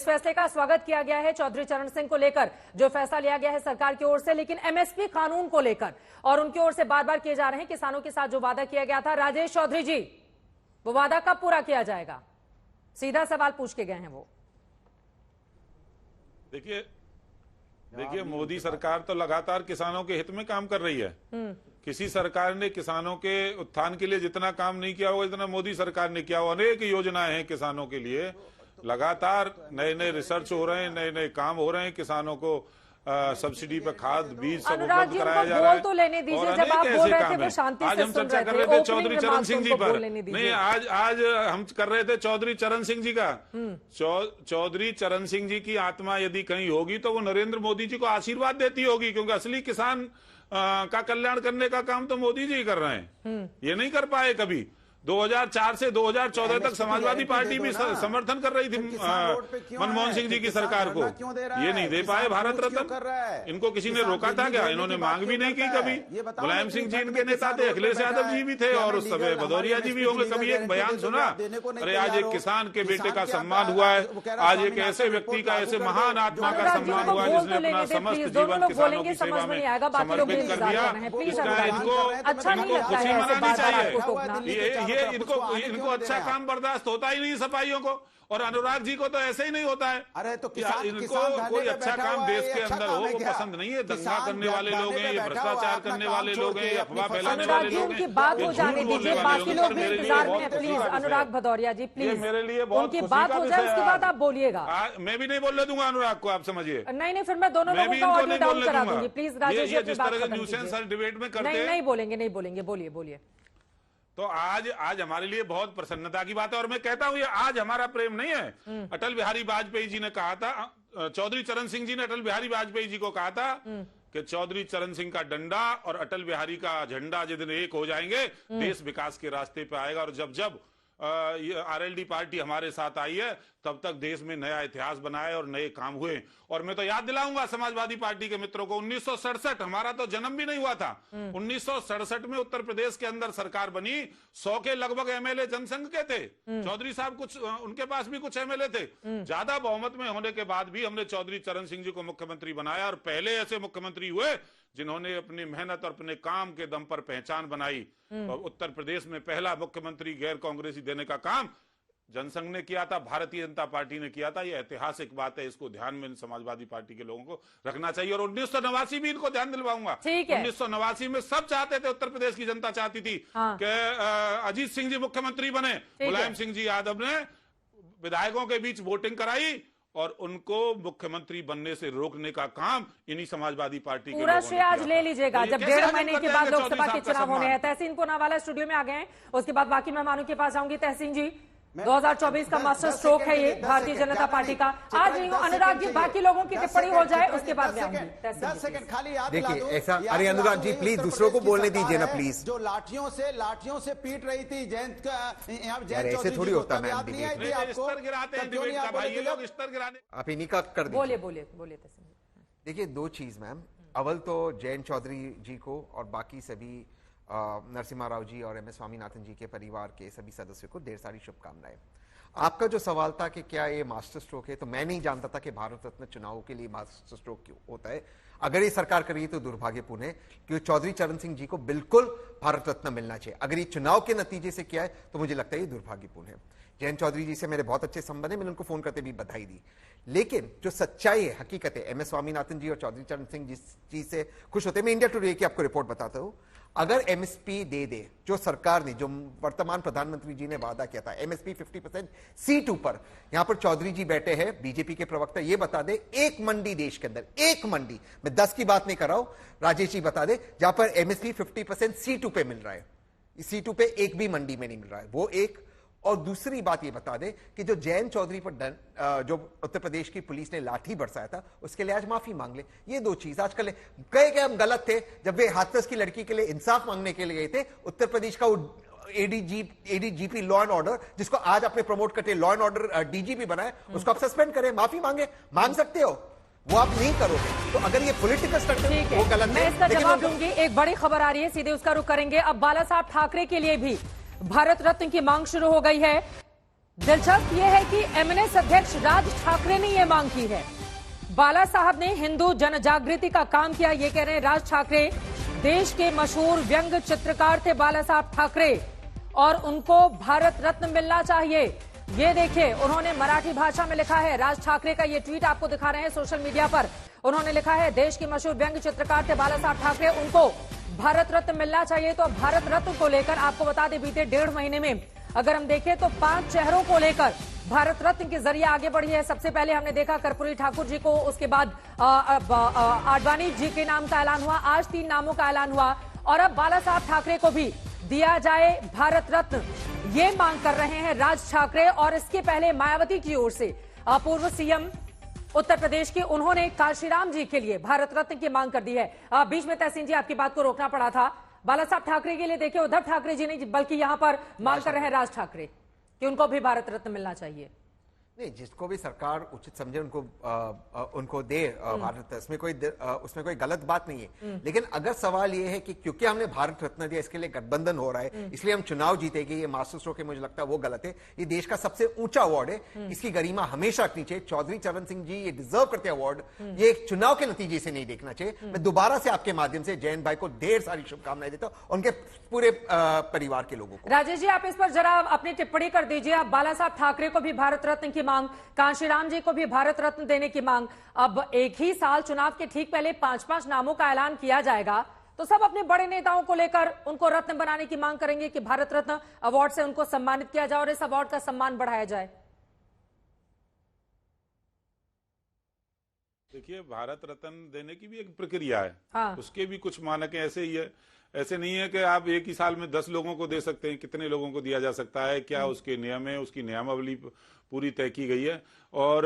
इस फैसले का स्वागत किया गया है चौधरी चरण सिंह को लेकर, जो फैसला लिया गया है सरकार की ओर से, लेकिन एमएसपी कानून को लेकर और उनकी ओर से बार बार किए जा रहे हैं किसानों के साथ जो वादा किया गया था। राजेश चौधरी जी, वो वादा कब पूरा किया जाएगा? सीधा सवाल पूछ के गए हैं वो। देखिए मोदी सरकार तो लगातार किसानों के हित में काम कर रही है। किसी सरकार ने किसानों के उत्थान के लिए जितना काम नहीं किया होगा जितना मोदी सरकार ने किया। अनेक योजनाएं हैं किसानों के लिए, लगातार नए नए रिसर्च हो रहे हैं, नए नए काम हो रहे हैं। किसानों को सब्सिडी पे खाद बीज सब उपलब्ध कराया जा रहा है। तो लेने दीजिए, जब आप बोल रहे थे वो शांति आज से हम सुन चर्चा कर रहे रहे थे थे चौधरी चरण सिंह जी पर। नहीं, आज हम कर रहे थे चौधरी चरण सिंह जी का। चौधरी चरण सिंह जी की आत्मा यदि कहीं होगी तो वो नरेंद्र मोदी जी को आशीर्वाद देती होगी, क्योंकि असली किसान का कल्याण करने का काम तो मोदी जी कर रहे हैं। ये नहीं कर पाए कभी। 2004 से 2014 तक समाजवादी पार्टी भी समर्थन कर रही थी मनमोहन सिंह जी की सरकार को। ये नहीं दे पाए भारत रत्न। इनको किसी ने रोका था क्या? इन्होंने मांग भी नहीं की कभी। मुलायम सिंह जी इनके नेता थे, अखिलेश यादव जी भी थे और उस समय भदौरिया जी भी होंगे। कभी एक बयान सुना? अरे आज एक किसान के बेटे का सम्मान हुआ है, आज एक ऐसे व्यक्ति का, ऐसे महान आत्मा का सम्मान हुआ जिसने अपना समस्त जीवन किसानों की सेवा में समर्पित कर दिया। इनको खुशी मनानी चाहिए। ये इनको अच्छा काम बर्दाश्त होता ही नहीं सफाइयों को, और अनुराग जी को तो ऐसे ही नहीं होता है। अरे तो इनको कोई अच्छा काम देश के अंदर हो वो पसंद नहीं है। दंगा करने वाले लोग हैं, ये भ्रष्टाचार करने वाले लोग हैं, अफवाह फैलाने वाले लोग हैं। उनकी बात हो जाने दीजिए, बाकी लोग भी इंतजार में हैं। प्लीज अनुराग भदौरिया जी, प्लीज मेरे लिए बहुत उनकी बात हो जाए, उसके बाद आप बोलिएगा। मैं भी नहीं बोलने दूंगा अनुराग को, आप समझिए। नहीं, फिर मैं दोनों लोगों का ऑडियो डाउन करा दूंगी। प्लीज राजेश जी, जिस तरह के न्यूसेंस डिबेट में करते हैं। नहीं बोलेंगे, बोलिए। तो आज हमारे लिए बहुत प्रसन्नता की बात है, और मैं कहता हूं ये आज हमारा प्रेम नहीं है। अटल बिहारी वाजपेयी जी ने कहा था, चौधरी चरण सिंह जी ने अटल बिहारी वाजपेयी जी को कहा था कि चौधरी चरण सिंह का डंडा और अटल बिहारी का झंडा जिस दिन एक हो जाएंगे, देश विकास के रास्ते पे आएगा। और जब आरएलडी पार्टी हमारे साथ आई है, तब तक देश में नया इतिहास बनाए और नए काम हुए। और मैं तो याद दिलाऊंगा समाजवादी पार्टी के मित्रों को, 1967 हमारा तो जन्म भी नहीं हुआ था। 1967 में उत्तर प्रदेश के अंदर सरकार बनी। 100 के लगभग एमएलए जनसंघ के थे। चौधरी साहब कुछ, उनके पास भी कुछ एमएलए थे। ज्यादा बहुमत में होने के बाद भी हमने चौधरी चरण सिंह जी को मुख्यमंत्री बनाया, और पहले ऐसे मुख्यमंत्री हुए जिन्होंने अपनी मेहनत और अपने काम के दम पर पहचान बनाई। और उत्तर प्रदेश में पहला मुख्यमंत्री गैर कांग्रेसी देने का काम जनसंघ ने किया था, भारतीय जनता पार्टी ने किया था। यह ऐतिहासिक बात है, इसको ध्यान में समाजवादी पार्टी के लोगों को रखना चाहिए। और 1989 भी इनको ध्यान दिलवाऊंगा। 1989 में सब चाहते थे, उत्तर प्रदेश की जनता चाहती थी कि अजीत सिंह जी मुख्यमंत्री बने। मुलायम सिंह जी यादव ने विधायकों के बीच वोटिंग कराई और उनको मुख्यमंत्री बनने से रोकने का काम इन्हीं समाजवादी पार्टी के पूरा श्रेय आज ले लीजिएगा। जब 1.5 महीने के बाद लोकसभा के चुनाव होने हैं। तहसीन पूनावाला स्टूडियो में आ गए हैं, उसके बाद बाकी मेहमानों के पास जाऊंगी। तहसीन जी, 2024 का मास्टर स्ट्रोक है ये भारतीय जनता पार्टी का। आज नहीं हो अनुराग जी, बाकी लोगों की टिप्पणी हो जाए, उसके बाद 10 सेकंड खाली याद दिला देखिए दो। ऐसा। अरे अनुराग जी प्लीज दूसरों को बोलने दीजिए ना प्लीज। जो लाठियों से पीट रही थी जयंत ऐसे थोड़ी होता है। आप इन्हीं का कर दीजिए। बोलिए। देखिए दो चीज मैम, अव्वल तो जयंत चौधरी जी को और बाकी सभी नरसिम्हा राव जी और एमएस स्वामीनाथन जी के परिवार के सभी सदस्यों को ढेर सारी शुभकामनाएं। आपका जो सवाल था कि क्या ये मास्टर स्ट्रोक है, तो मैं नहीं जानता था कि भारत रत्न चुनाव के लिए मास्टर स्ट्रोक क्यों होता है। अगर ये सरकार करेगी तो दुर्भाग्यपूर्ण है, क्योंकि चौधरी चरण सिंह जी को बिल्कुल भारत रत्न मिलना चाहिए। अगर ये चुनाव के नतीजे से किया है तो मुझे लगता है ये दुर्भाग्यपूर्ण है। जयंत चौधरी जी से मेरे बहुत अच्छे संबंध है, मैंने उनको फोन करते भी बधाई दी। लेकिन जो सच्चाई है, हकीकत है, एमएस स्वामीनाथन जी और चौधरी चरण सिंह जिस चीज से खुश होते हैं, मैं इंडिया टुडे की आपको रिपोर्ट बताता हूं। अगर एमएसपी दे जो सरकार ने, जो वर्तमान प्रधानमंत्री जी ने वादा किया था, एमएसपी 50% C2 पर, यहां पर चौधरी जी बैठे हैं, बीजेपी के प्रवक्ता, ये बता दे एक मंडी देश के अंदर, एक मंडी, मैं 10 की बात नहीं कर रहा हूं, राजेश जी बता दे, जहां पर एमएसपी 50% C2 पे मिल रहा है। C2 पे एक भी मंडी में नहीं मिल रहा है, वो एक। और दूसरी बात ये बता दे कि जो जयंत चौधरी पर जो उत्तर प्रदेश की पुलिस ने लाठी बरसाया था, उसके लिए आज माफी मांग ले। ये दो चीज आजकल कहे कि हम गलत थे जब वे हाथरस की लड़की के लिए इंसाफ मांगने के लिए गए थे। उत्तर प्रदेश का एडीजीपी लॉ एंड ऑर्डर, जिसको आज आपने प्रमोट करते लॉ एंड ऑर्डर डीजीपी बनाए, उसको आप सस्पेंड करें, माफी मांग सकते हो, वो आप नहीं करोगे। तो अगर ये पॉलिटिकल स्ट्रक्चर वो गलत है। मैं इसका जवाब दूंगी। एक बड़ी खबर आ रही है, सीधे उसका रुख करेंगे। अब बाला साहब ठाकरे के लिए भी भारत रत्न की मांग शुरू हो गई है। दिलचस्प यह है कि एमएनएस अध्यक्ष राज ठाकरे ने यह मांग की है। बाला साहब ने हिंदू जनजागृति का काम किया, ये कह रहे हैं राज ठाकरे। देश के मशहूर व्यंग्य चित्रकार थे बाला साहब ठाकरे और उनको भारत रत्न मिलना चाहिए। ये देखिए, उन्होंने मराठी भाषा में लिखा है। राज ठाकरे का ये ट्वीट आपको दिखा रहे हैं सोशल मीडिया पर। उन्होंने लिखा है, देश के मशहूर व्यंग्य चित्रकार थे बाला साहब ठाकरे, उनको भारत रत्न मिलना चाहिए। तो भारत रत्न को लेकर आपको बता दें, बीते 1.5 महीने में अगर हम देखें तो 5 चेहरों को लेकर भारत रत्न के जरिए आगे बढ़ी है। सबसे पहले हमने देखा कर्पूरी ठाकुर जी को, उसके बाद आडवाणी जी के नाम का ऐलान हुआ, आज 3 नामों का ऐलान हुआ और अब बाला साहब ठाकरे को भी दिया जाए भारत रत्न, ये मांग कर रहे हैं राज ठाकरे। और इसके पहले मायावती की ओर से पूर्व सीएम उत्तर प्रदेश के, उन्होंने काशीराम जी के लिए भारत रत्न की मांग कर दी है। बीच में तहसीन जी आपकी बात को रोकना पड़ा था। बाला साहब ठाकरे के लिए देखिए, उद्धव ठाकरे जी नहीं बल्कि यहां पर मांग कर रहे हैं राज ठाकरे कि उनको भी भारत रत्न मिलना चाहिए। नहीं, जिसको भी सरकार उचित समझे उनको दे भारत रत्न, उसमें कोई गलत बात नहीं है। लेकिन अगर सवाल ये है कि क्योंकि हमने भारत रत्न दिया इसके लिए गठबंधन हो रहा है, इसलिए हम चुनाव जीतेंगे, ये मास्टर स्ट्रोक है, मुझे लगता है वो गलत है। ये देश का सबसे ऊंचा अवार्ड है, इसकी गरिमा हमेशा रखनी चाहिए। चौधरी चरण सिंह जी ये डिजर्व करते हैं अवार्ड, ये एक चुनाव के नतीजे से नहीं देखना चाहिए। मैं दोबारा से आपके माध्यम से जयंत भाई को ढेर सारी शुभकामनाएं देता हूं, उनके पूरे परिवार के लोगों को। राजेश जी, आप इस पर जरा अपनी टिप्पणी कर दीजिए। आप बाला साहब ठाकरे को भी भारत रत्न की मांग, कांशीराम जी को भी भारत रत्न देने की मांग, अब एक ही साल चुनाव के ठीक पहले 5-5 नामों का ऐलान किया जाएगा, तो सब अपने बड़े नेताओं को लेकर उनको रत्न बनाने की मांग करेंगे कि भारत रत्न अवार्ड से उनको सम्मानित किया जाए और इस अवार्ड का सम्मान बढ़ाया जाए। देखिए, भारत रत्न देने की भी एक प्रक्रिया है। हाँ। उसके भी कुछ मानक ऐसे ही है। ऐसे नहीं है कि आप एक ही साल में 10 लोगों को दे सकते हैं। कितने लोगों को दिया जा सकता है, क्या उसके नियम है, उसकी नियमावली पूरी तय की गई है। और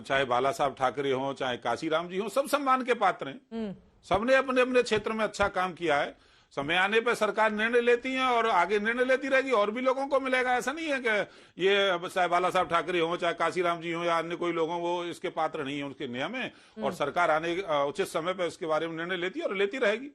चाहे बाला साहब ठाकरे हों, चाहे काशीराम जी हों, सब सम्मान के पात्र हैं। सबने अपने अपने क्षेत्र में अच्छा काम किया है। समय आने पर सरकार निर्णय लेती है और आगे निर्णय लेती रहेगी, और भी लोगों को मिलेगा। ऐसा नहीं है कि ये चाहे बाला साहब ठाकरे हों, चाहे काशीराम जी हों या अन्य कोई लोग हों, वो इसके पात्र नहीं है। उसके नियम है और सरकार आने उचित समय पर इसके बारे में निर्णय लेती है और लेती रहेगी।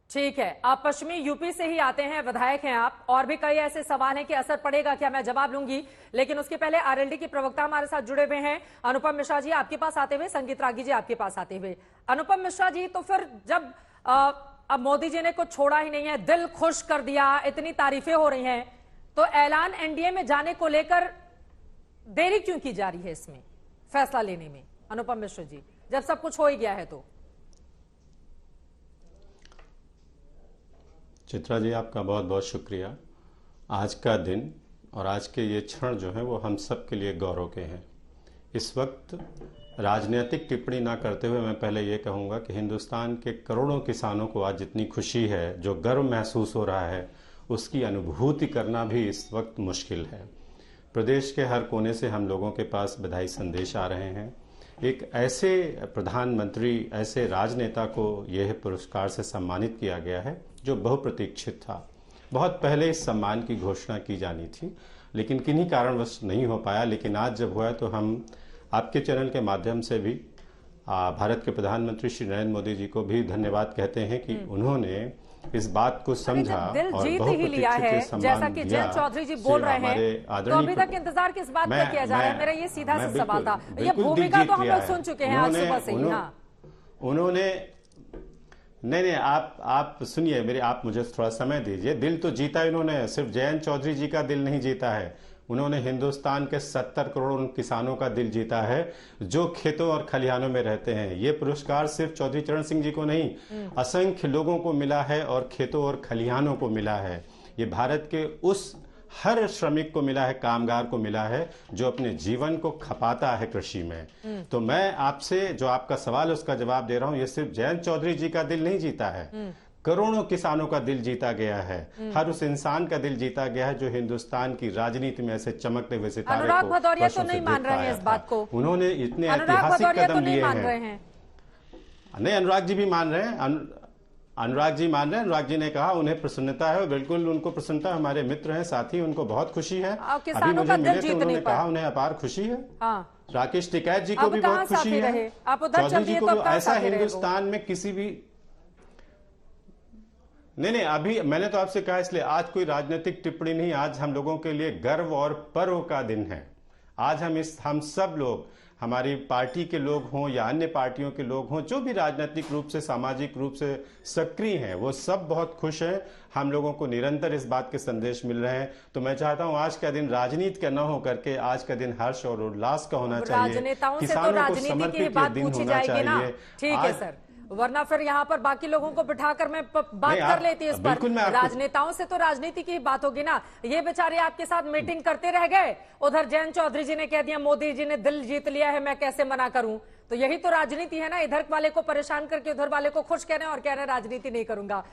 ठीक है, आप पश्चिमी यूपी से ही आते हैं, विधायक हैं आप, और भी कई ऐसे सवाल हैं कि असर पड़ेगा क्या, मैं जवाब लूंगी। लेकिन उसके पहले आरएलडी की प्रवक्ता हमारे साथ जुड़े हुए हैं, अनुपम मिश्रा जी आपके पास आते हुए, संगीत रागी जी आपके पास आते हुए। अनुपम मिश्रा जी, तो फिर जब अब मोदी जी ने कुछ छोड़ा ही नहीं है, दिल खुश कर दिया, इतनी तारीफें हो रही हैं, तो ऐलान एनडीए में जाने को लेकर देरी क्यों की जा रही है इसमें फैसला लेने में, अनुपम मिश्रा जी, जब सब कुछ हो ही गया है? तो चित्रा जी, आपका बहुत बहुत शुक्रिया। आज का दिन और आज के ये क्षण जो है वो हम सब के लिए गौरव के हैं। इस वक्त राजनीतिक टिप्पणी ना करते हुए मैं पहले ये कहूँगा कि हिंदुस्तान के करोड़ों किसानों को आज जितनी खुशी है, जो गर्व महसूस हो रहा है, उसकी अनुभूति करना भी इस वक्त मुश्किल है। प्रदेश के हर कोने से हम लोगों के पास बधाई संदेश आ रहे हैं। एक ऐसे प्रधानमंत्री, ऐसे राजनेता को यह पुरस्कार से सम्मानित किया गया है जो बहुप्रतीक्षित था। बहुत पहले इस सम्मान की घोषणा की जानी थी, लेकिन किन्हीं कारणवश नहीं हो पाया। लेकिन आज जब हुआ तो हम आपके चैनल के माध्यम से भी भारत के प्रधानमंत्री श्री नरेंद्र मोदी जी को भी धन्यवाद कहते हैं कि उन्होंने इस बात को समझा और ही लिया है, जैसा कि जयंत चौधरी जी बोल रहे हैं, तो अभी तक इंतजार किस बात का किया जा रहा है? मेरा ये सीधा सा सवाल था। ये भूमिका तो हम लोग सुन चुके हैं आज सुबह से ही। उन्होंने नहीं, आप सुनिए मेरे, आप मुझे थोड़ा समय दीजिए। दिल तो जीता इन्होंने, सिर्फ जयंत चौधरी जी का दिल नहीं जीता है, उन्होंने हिंदुस्तान के 70 करोड़ किसानों का दिल जीता है जो खेतों और खलिहानों में रहते हैं। ये पुरस्कार सिर्फ चौधरी चरण सिंह जी को नहीं, असंख्य लोगों को मिला है और खेतों और खलिहानों को मिला है। ये भारत के उस हर श्रमिक को मिला है, कामगार को मिला है जो अपने जीवन को खपाता है कृषि में। तो मैं आपसे जो आपका सवाल है उसका जवाब दे रहा हूं, ये सिर्फ जयंत चौधरी जी का दिल नहीं जीता है, करोड़ों किसानों का दिल जीता गया है। हर उस इंसान का दिल जीता गया है जो हिंदुस्तान की राजनीति में ऐसे चमकते हुए सितारे अनुराग भदौरिया तो नहीं मान रहे हैं इस बात को, उन्होंने इतने ऐतिहासिक कदम लिए हैं। नहीं, अनुराग जी भी मान रहे हैं, अनुराग जी मान रहे हैं। अनुराग जी ने कहा उन्हें प्रसन्नता है, बिल्कुल उनको प्रसन्नता, हमारे मित्र हैं, साथी, उनको बहुत खुशी है। अभी मुझे मिले तो उन्होंने कहा उन्हें अपार खुशी है। राकेश टिकैत जी को भी बहुत खुशी है, चौधरी जी को। ऐसा हिंदुस्तान में किसी भी नहीं, अभी मैंने तो आपसे कहा, इसलिए आज कोई राजनीतिक टिप्पणी नहीं, आज हम लोगों के लिए गर्व और पर्व का दिन है। आज हम सब लोग, हमारी पार्टी के लोग हों या अन्य पार्टियों के लोग हों, जो भी राजनीतिक रूप से, सामाजिक रूप से सक्रिय हैं, वो सब बहुत खुश हैं। हम लोगों को निरंतर इस बात के संदेश मिल रहे हैं। तो मैं चाहता हूं आज का दिन राजनीति का न हो करके आज का दिन हर्ष और उल्लास का होना चाहिए। राजनेताओं से तो राजनीति की बात पूछी जाएगी ना, ठीक है सर, वरना फिर यहाँ पर बाकी लोगों को बिठाकर मैं बात कर लेती इस पर। राजनेताओं से तो राजनीति की बात होगी ना। ये बेचारे आपके साथ मीटिंग करते रह गए, उधर जयंत चौधरी जी ने कह दिया मोदी जी ने दिल जीत लिया है, मैं कैसे मना करूं। तो यही तो राजनीति है ना, इधर वाले को परेशान करके उधर वाले को खुश कह रहे हैं और कह रहे हैं राजनीति नहीं करूंगा।